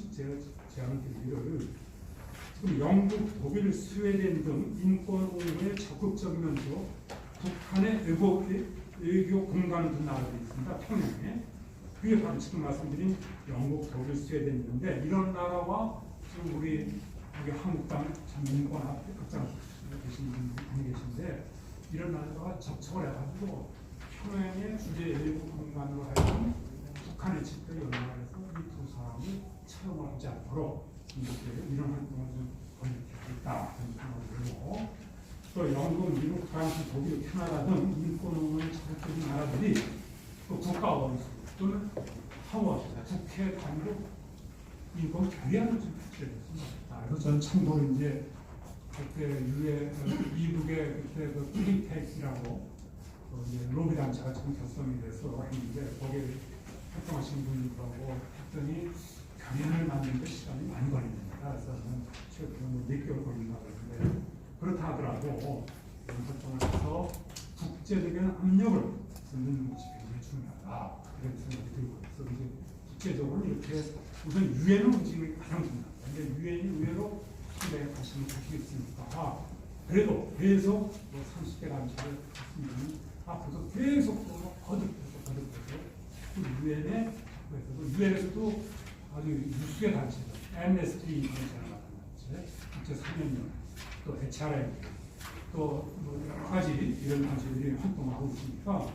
Speaker 12: 제안을 드리기를 지금 영국, 독일, 스웨덴 등 인권 옹호에 적극적이면서 북한의 외교 공간 등 나라들이 있습니다. 평양에. 그게 바로 지금 말씀드린 영국, 독일, 스웨덴인데 이런 나라와 지금 우리 한국당 참 인권학장 계신 분들이 많이 계신데 이런 나라가 접촉을 해가지고 평양의 주재 외교 공간으로 하여금 북한의 집회 연락해서 이 두 사람을 처형을 하지 않도록 이런 활동을 좀 벌이고 있다. 그런 생각을 들고, 또 영국, 미국, 프랑스, 독일, 캐나다 등 인권운동을 자극적인 나라들이 또 국가원수 또는 하원, 국회 단독 인권 결의안을 좀 발표했습니다. 그래서 저는 참고로 이제 그때 미국의 그때 그 프리텍이라고 이제 로비 단체가 지금 결성이 돼서 했는데 거기에 활동하신 분들하고 했더니 결의안을 만드는 데 시간이 많이 걸립니다. 그래서 저는 최근 몇 개월 걸린다고 했는데 그렇다 하더라도 이런 활동을 해서 국제적인 압력을 넣는 것이 굉장히 중요하다. 그런 생각이 들고 그래서 이제 국제적으로 이렇게 우선 유엔을 움직이는 게 가장 중요합니다. 근데 유엔이 의외로 상당히 관심을 가지고 있으니까 그래도 계속 30개 단체를 했으면 앞으로도 계속 거듭해서 유엔에 유엔에서도 아주 유수의 단체들, MST 인터내셔널 같은 단체, 국제 사면위원회, 또 HRM, 또 여러 가지 이런 단체들이 활동하고 있으니까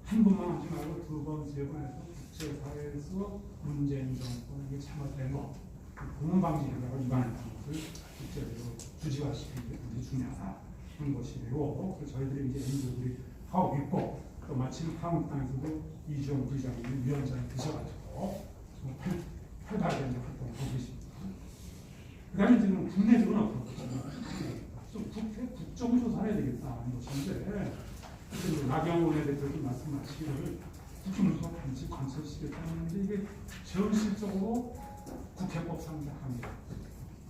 Speaker 12: 한 번만 하지 말고 두 번, 세 번 해서 국제사회에서 문재인 정권에게 참여된 거, 고문방지 협약을 위반했다는 것을 국제적으로 주지화시키는 게 굉장히 중요하다. 그런 것이 되고, 저희들이 이제 연구들이 하고 있고, 또 마침 한국당에서도 이주영 부의장님이 위원장이 되셔가지고 활발하게 활동을 하고 계십니다. 그 다음에 지금 국내적으로 좀 국정조사를 해야 되겠다 하는 것인데, 그래서 나경원 대표도 말씀하시기를 국정조사 단체 관철시켰다는데 이게 현실적으로 국회법상 합니다.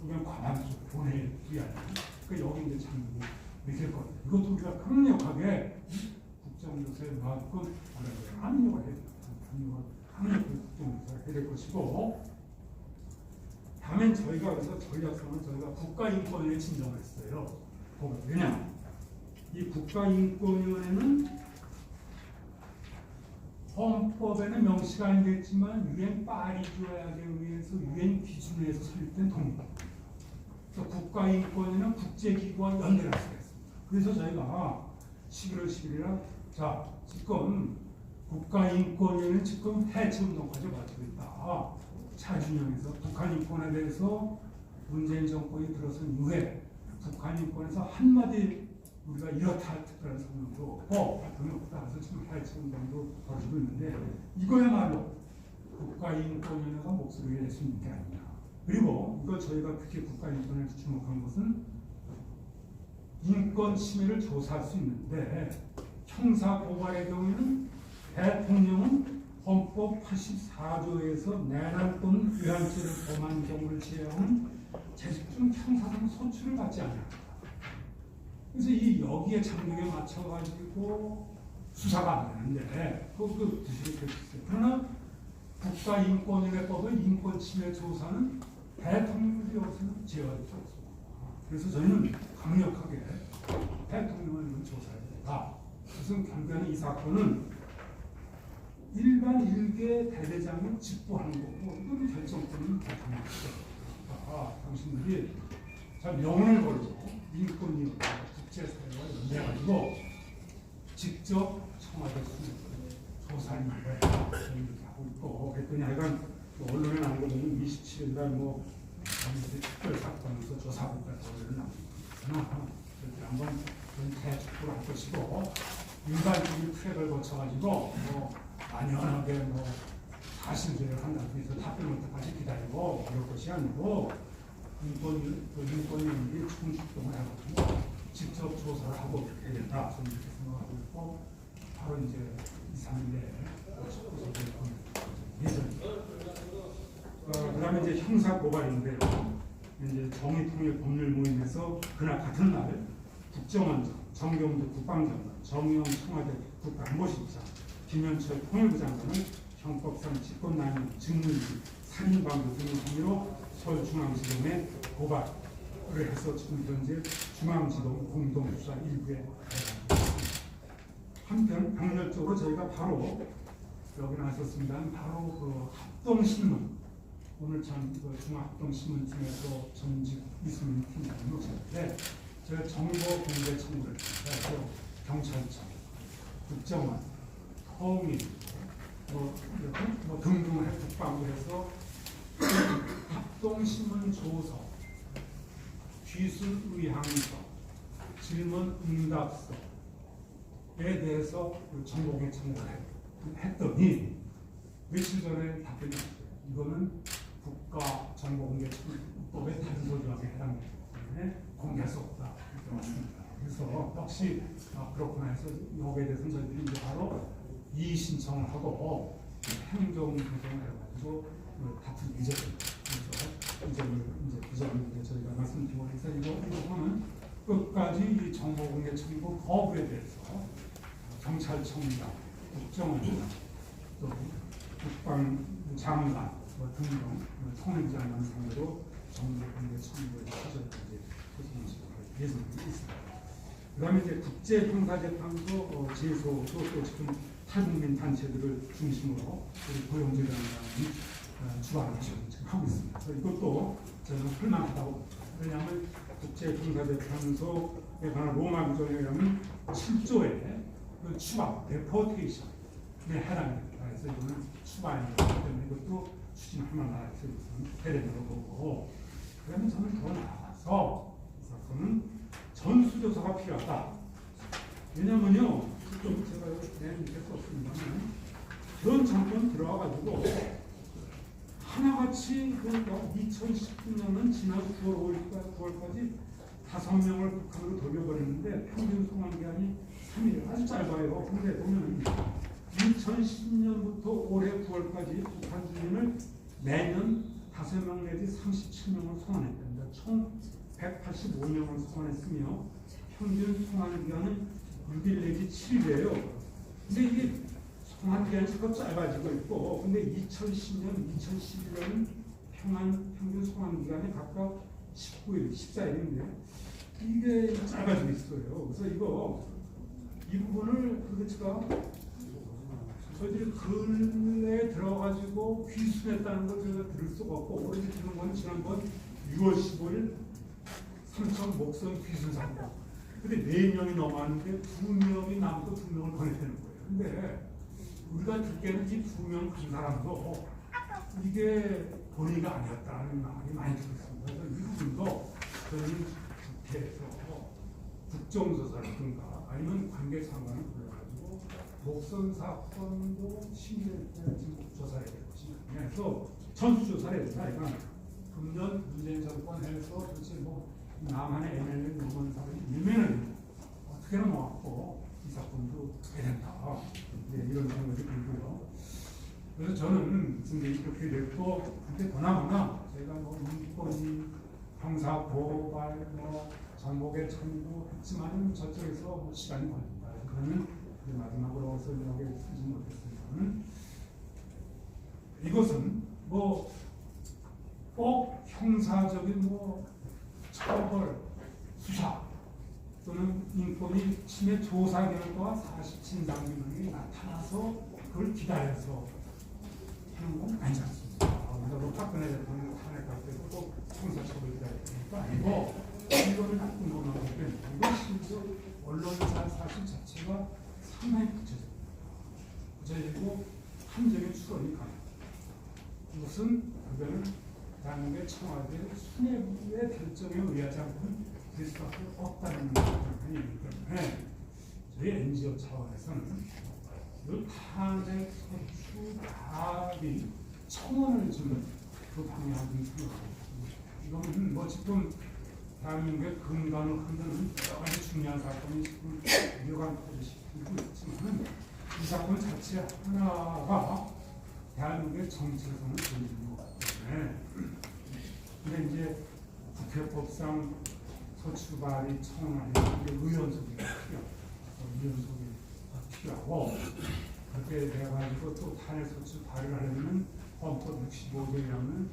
Speaker 12: 그냥 과반수 보내기 아니라 그러니까 여기 이제 장면이 밑일 겁니다. 이것도 우리가 강력하게 국정조사에 나왔건 압력을 해야 됩니다. 강력하게 국정조사를 해야 될 것이고, 다음엔 저희가 그래서 전략상은 저희가 국가인권위에 진정을 했어요. 왜냐? 이 국가인권위원회는 헌법에는 명시가 안 됐지만 유엔 파리 조약에 의해서 유엔 기준에서 설립된 독립. 그래서 국가인권위는 국제기구와 연대할 수가 있습니다. 그래서 저희가 11월 11일에 자 지금 국가인권위는 지금 해체운동까지 마치고 있다. 차준영에서 북한인권에 대해서 문재인 정권이 들어선 이후에 북한인권에서 한마디 우리가 이렇다 할 특별한 성명도 없고 발표는 없다. 그래서 지금 해체운동도 벌어지고 있는데 이거야말로 국가인권위원회가 목소리를 낼 수 있는 게 아니냐. 그리고 이거 저희가 특히 국가인권위에서 주목한 것은 인권 침해를 조사할 수 있는데 형사 고발의 경우에는 대통령은 헌법 84조에서 내란 또는 위헌죄를 범한 경우를 제외하는 재직 중 형사상 소출을 받지 않습니다. 그래서 이 여기에 장벽에 맞춰가지고 수사가 안 되는데 그것도 부실이 됐어요. 그러나 국가인권위원회법의 인권침해 조사는 대통령이 여기서는 제어할 수 없습니다. 그래서 저희는 강력하게 대통령을 조사해야 된다. 그래서 결국에는 이 사건은 일반 일개 대대장이 직보하는 거고 이건 결정권은 대통령입니다. 당신들이 잘 명운을 걸고 인권위원회 국제사회와 연대해가지고 직접 청와대 조사를 이렇게 하고 있고 그랬더니 하여간 언론에 나온 거 보면 27일날 뭐 특별사건에서 조사국가 서울을 나옵니다. 한번 대축구를 할 것이고 일반적인 트랙을 거쳐가지고 뭐 안연하게 뭐 사실대로 한다고 해서 답변을 때까지 기다리고 그럴 것이 아니고 인권위원회들이 총출동을 해가지고 직접 조사를 하고 해야 된다. 저는 이렇게 생각하고 있고 바로 이제 2, 3일 내에 구속될 예정입니다. 그 다음에 이제 형사 고발인데 이제 정의통일 법률 모임에서 그날 같은 날 국정원장, 정경도 국방장관, 정의용 청와대 국가안보실장, 김현철 통일부 장관은 형법상 직권남용, 직무유기, 살인방조 등의 혐의로 서울중앙지검에 고발을 해서 지금 현재 중앙지검 공동수사 일부에 한편 병렬적으로 저희가 바로 여기 나섰습니다. 바로 그 합동신문 오늘 참 중앙합동신문팀에서 전직 이수민 팀장님 오셨는데 제가 정보 공개 청구를 해서 경찰청, 국정원, 통일 뭐 등등을 해 국방부 해서 합동신문 조서, 귀순의항서, 질문응답서에 대해서 정보 공개 청구를 했더니 며칠 전에 답변이 왔어요. 이거는 국가정보공개청구법의 단서조항에 해당되기 때문에 공개할 수 없다. 그래서 역시 그렇구나 해서 여기에 대해서는 저희들이 이제 바로 이의 신청을 하고 행정조정을 해가지고 같은 이전입니다. 그래서 이제 부정을 저희가 말씀드리고 해서 이거는 끝까지 이 정보공개청구 거부에 대해서 경찰청장, 국정원장, 또 국방장관 등등 통일장관 상대로 정보공개 청구에 최저까지 소송을 예정이 있습니다. 그다음에 이제 국제형사재판소 제소도 또 지금 탈북민 단체들을 중심으로 우리 고용재 장관이 주관을 지금 하고 있습니다. 그래서 이것도 저는 할만하다고 봅니다. 왜냐하면 국제형사재판소에 관한 로마 규정에 의하면 7조의 그 추방, 데포테이션에 해당됩니다. 그래서 이거는 추방이기 때문에 이것도 추진할 만하다 해서 대례로 보고 그러면 저는 더 나아가서 이 사건은 전수조사가 필요하다. 왜냐면요, 좀 제가 밑에 썼습니다만 전 정권 들어와가지고 하나같이 2019년은 지난 9월 9월까지 5명을 북한으로 돌려버렸는데 평균 송환기한이 3일 아주 짧아요. 근데 보면 2010년부터 올해 9월까지 북한 주민을 매년 5명 내지 37명을 송환했답니다. 총 185명을 소환했으며 평균 소환 기간은 6일 내지 7일이에요. 근데 이게 소환 기간이 자꾸 짧아지고 있고, 근데 2010년, 2011년은 평균 소환 기간이 각각 19일, 14일인데 이게 짧아지고 있어요. 그래서 이 부분을 도대체가 저희들이 근래에 들어가지고 귀순했다는 걸 저희가 들을 수가 없고, 오늘 들은 건 지난번 6월 15일 삼천 목성 귀순 사건. 근데 4명이 넘었는데 2명이 남고 2명을 보내되는 거예요. 근데 우리가 듣기에는 이 2명 한 사람도 이게 본의가 아니었다는 말이 많이 들었습니다. 그래서 이 부분도 저희는 국회에서 국정조사라든가 아니면 관계상관을 불러가지고 목선 사건도 심의를 지금 조사해야 될 것이냐. 그래서 전수조사를 해야 된다. 금년 문재인 정권에서 도대체 남한의 MLA 노무현 사건이 일면을 어떻게 넘어왔고 이 사건도 해야 된다. 이런 생각이 들고요. 그래서 저는 근데 이렇게 됐고, 근데 보나마나 제가 인권위, 형사 고발, 정복에 참고했지만 저쪽에서 시간이 걸립니다. 그러면 마지막으로 설명하게 쓰지 못했습니다만, 이것은 꼭 형사적인 처벌, 수사 또는 인권위 침해 조사 결과와 사실 진상 규명이 나타나서 그걸 기다려서 하는 건 아니지 않습니다. 그래서 박근혜 대통령 탄핵할 때도 꼭 형사처벌 기다릴 것도 아니고 이거는 나쁜 것만 보기 때문에 이것이 언론사 사실 자체가 상당히 구체적이고 함정의 추론이 가능합니다. 이것은 그거는 대한민국의 청와대 수뇌부의 결정에 의하지 않고는 될 수밖에 없다는 얘기이기 때문에 저희 NGO 차원에서는 이 탄핵 소추 합의 청원을 지금 그 방향으로 생각하고 있습니다. 이거는 지금 대한민국의 근간을 흔드는 여러 가지 중요한 사건이 지금 일관 터지고 있지만 이 사건 자체 하나가 대한민국의 정치에서는 전쟁인 것 같아요. 근데 이제 국회법상 소추 발의 청원이 의원 소개가 필요하고 그렇게 돼가지고 또 탄핵 소추 발의를 하려면 헌법 65조라는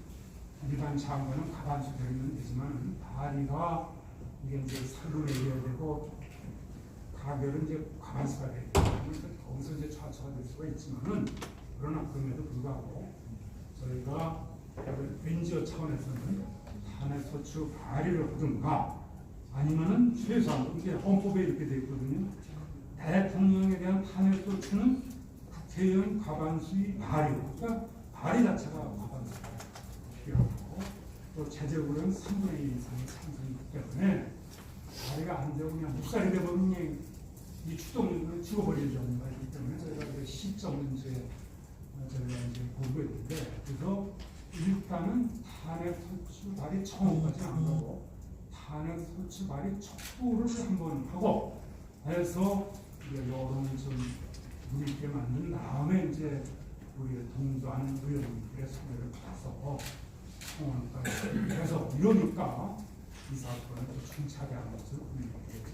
Speaker 12: 일반 장관은 과반수 되면 되지만 발의가 이게 이제 3분의 1이어야 되고 가결은 이제 과반수가 돼야 되고 거기서 이제 차처가 될 수가 있지만은 그러나 그럼에도 불구하고 저희가 NGO 차원에서는 탄핵 소추 발의를 하든가 아니면은 최소한 이게 헌법에 이렇게 되어 있거든요. 대통령에 대한 탄핵 소추는 국회의원 과반수의 발의고, 그러니까 발의 자체가 과반수가 필요하고 또 제적으로는 3분의 1 이상의 찬성이기 때문에 발의가 안 되고 그냥 묵살이 되버리면 이 추동력을 죽어버리려는 거기 때문에 저희가 시점 문제에 저희가 이제 보고했는데, 그래서 일단은 탄핵 소추 발의 청원까지 안 하고 탄핵 소추 발의 촉구를 한번 하고 해서 여론을 좀 누리게 만든 다음에 이제 우리 동조하는 의원들의 소개를 받아서 청원까지 해서 이러니까 이 사건을 또 충차게 하는 것을 우리에게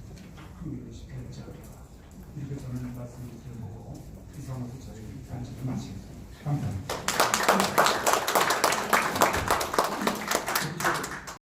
Speaker 12: 흥미를 시켰지 않을까, 이렇게 저는 말씀을 드려보고 이상으로 저희 단체를 마치겠습니다. 감사합니다.